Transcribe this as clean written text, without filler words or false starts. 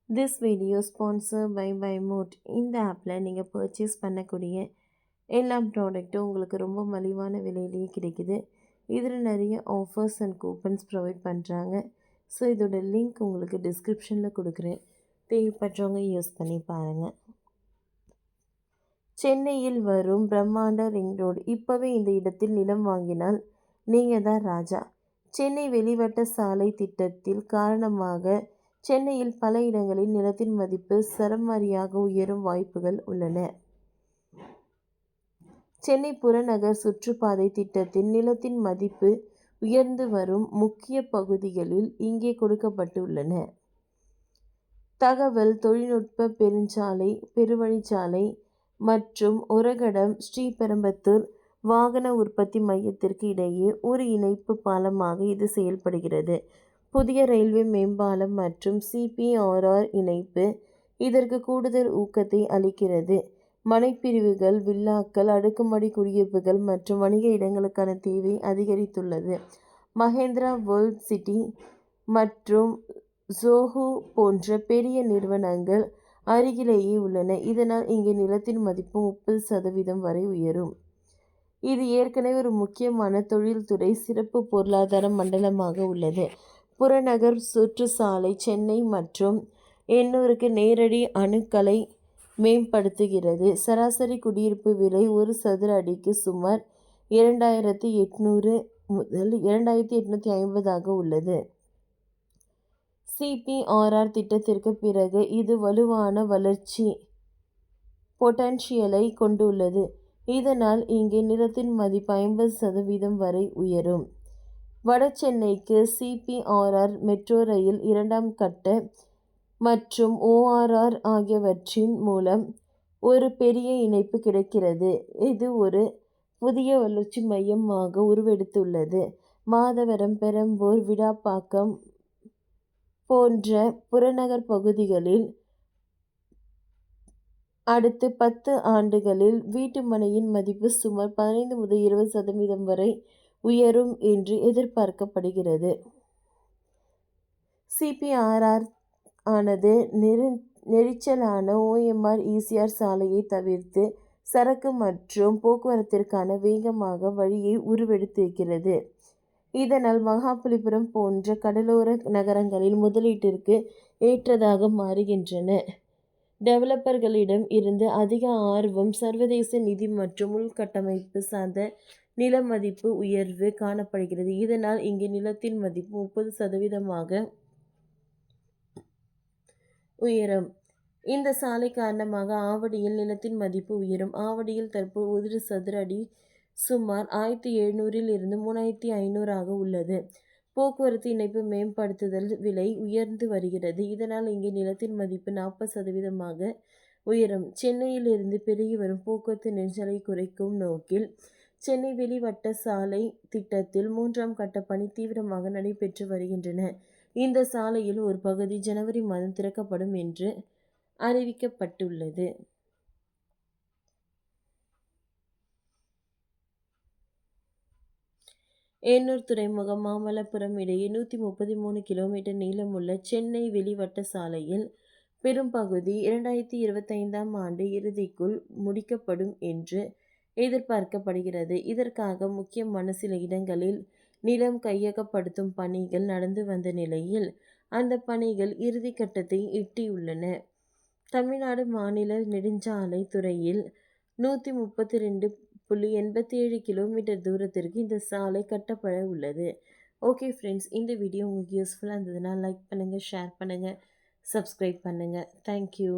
This video sponsor by mod. இந்த ஆப்பில் நீங்கள் பர்ச்சேஸ் பண்ணக்கூடிய எல்லா ப்ராடக்ட்டும் உங்களுக்கு ரொம்ப மலிவான விலையிலேயே கிடைக்குது. இதில் நிறைய ஆஃபர்ஸ் அண்ட் கூப்பன்ஸ் ப்ரொவைட் பண்ணுறாங்க. ஸோ இதோட லிங்க் உங்களுக்கு டிஸ்கிரிப்ஷனில் கொடுக்குறேன். தேவைப்படுறவங்க யூஸ் பண்ணி பாருங்கள். சென்னையில் வரும் பிரம்மாண்ட ரிங் ரோடு. இப்போவே இந்த இடத்தில் நிலம் வாங்கினால் நீங்கள் தான் ராஜா. சென்னை வெளிவட்ட சாலை திட்டத்தில் காரணமாக சென்னையில் பல இடங்களில் நிலத்தின் மதிப்பு சரமாரியாக உயரும் வாய்ப்புகள் உள்ளன. சென்னை புறநகர் சுற்றுப்பாதை திட்டத்தில் நிலத்தின் மதிப்பு உயர்ந்து வரும் முக்கிய பகுதிகளில் இங்கே கொடுக்கப்பட்டுள்ளன. தகவல் தொழில்நுட்ப பெருவழிச்சாலை மற்றும் ஒரகடம் ஸ்ரீபெரும்புதூர் வாகன உற்பத்தி மையத்திற்கு இடையே ஒரு இணைப்பு பாலமாக இது செயல்படுகிறது. புதிய ரயில்வே மேம்பாலம் மற்றும் சிபிஆர்ஆர் இணைப்பு இதற்கு கூடுதல் ஊக்கத்தை அளிக்கிறது. மனைப்பிரிவுகள், வில்லாக்கள், அடுக்குமாடி குடியிருப்புகள் மற்றும் வணிக இடங்களுக்கான தேவை அதிகரித்துள்ளது. மகேந்திரா வேர்ல்ட் சிட்டி மற்றும் ஜோஹோ போன்ற பெரிய நிறுவனங்கள் அருகிலேயே உள்ளன. இதனால் இங்கே நிலத்தின் மதிப்பு 30% வரை உயரும். இது ஏற்கனவே ஒரு முக்கியமான தொழில்துறை சிறப்பு பொருளாதார மண்டலமாக உள்ளது. புறநகர் சுற்றுச்சாலை சென்னை மற்றும் எண்ணூருக்கு நேரடி அணுக்களை மேம்படுத்துகிறது. சராசரி குடியிருப்பு விலை ஒரு சதுர அடிக்கு சுமார் 2800 முதல் 2850 உள்ளது. சிபிஆர்ஆர் திட்டத்திற்கு பிறகு இது வலுவான வளர்ச்சி பொட்டன்ஷியலை கொண்டுள்ளது. இதனால் இங்கே நிலத்தின் மதிப்பு 50% வரை உயரும். வட சென்னைக்கு சிபிஆர்ஆர், மெட்ரோ ரயில், இரண்டாம் கட்ட மற்றும் ஓஆர்ஆர் ஆகியவற்றின் மூலம் ஒரு பெரிய இணைப்பு கிடைக்கிறது. இது ஒரு புதிய வளர்ச்சி மையமாக உருவெடுத்துள்ளது. மாதவரம், பெரம்பூர், விடாப்பாக்கம் போன்ற புறநகர் பகுதிகளில் அடுத்த 10 ஆண்டுகளில் வீட்டு மனையின் மதிப்பு சுமார் 15 முதல் 20% வரை உயரும் என்று எதிர்பார்க்கப்படுகிறது. சிபிஆர்ஆர் ஆனது நெரிச்சலான ஓஎம்ஆர் ஈசிஆர் சாலையை தவிர்த்து சரக்கு மற்றும் போக்குவரத்திற்கான வேகமாக வழியை உருவெடுத்திருக்கிறது. இதனால் மகாபலிபுரம் போன்ற கடலோர நகரங்களில் முதலீட்டிற்கு ஏற்றதாக மாறுகின்றன. டெவலப்பர்களிடம் இருந்து அதிக ஆர்வம், சர்வதேச நிதி மற்றும் உள்கட்டமைப்பு சார்ந்த நில மதிப்பு உயர்வு காணப்படுகிறது. இதனால் இங்கே நிலத்தின் மதிப்பு 30% உயரும். இந்த சாலை காரணமாக ஆவடியில் நிலத்தின் மதிப்பு உயரும். ஆவடியில் தற்போது ஒரு சதுர அடி சுமார் 1700 இருந்து 3500 உள்ளது. போக்குவரத்து இணைப்பு மேம்படுத்துதல் விலை உயர்ந்து வருகிறது. இதனால் இங்கே நிலத்தின் மதிப்பு 40% உயரும். சென்னையிலிருந்து பெருகி வரும் போக்குவரத்து நெரிசலை குறைக்கும் நோக்கில் சென்னை வெளிவட்ட சாலை திட்டத்தில் 3ஆம் கட்ட பணி தீவிரமாக நடைபெற்று வருகின்றன. இந்த சாலையில் ஒரு பகுதி ஜனவரி மாதம் திறக்கப்படும் என்று அறிவிக்கப்பட்டுள்ளது. எண்ணூர் துறைமுகம் மாமல்லபுரம் இடையே 133 கிலோமீட்டர் நீளமுள்ள சென்னை வெளிவட்ட சாலையில் பெரும்பகுதி 2025ஆம் ஆண்டு இறுதிக்குள் முடிக்கப்படும் என்று எதிர்பார்க்கப்படுகிறது. இதற்காக முக்கியமான சில இடங்களில் நிலம் கையகப்படுத்தும் பணிகள் நடந்து வந்த நிலையில் அந்த பணிகள் இறுதி கட்டத்தை எட்டியுள்ளன. தமிழ்நாடு மாநில நெடுஞ்சாலை துறையில் 132.87 கிலோமீட்டர் தூரத்திற்கு இந்த சாலை கட்டப்பட உள்ளது. ஓகே ஃப்ரெண்ட்ஸ், இந்த வீடியோ உங்களுக்கு யூஸ்ஃபுல்லாக இருந்ததுன்னா லைக் பண்ணுங்கள், ஷேர் பண்ணுங்கள், சப்ஸ்கிரைப் பண்ணுங்கள். தேங்க்யூ.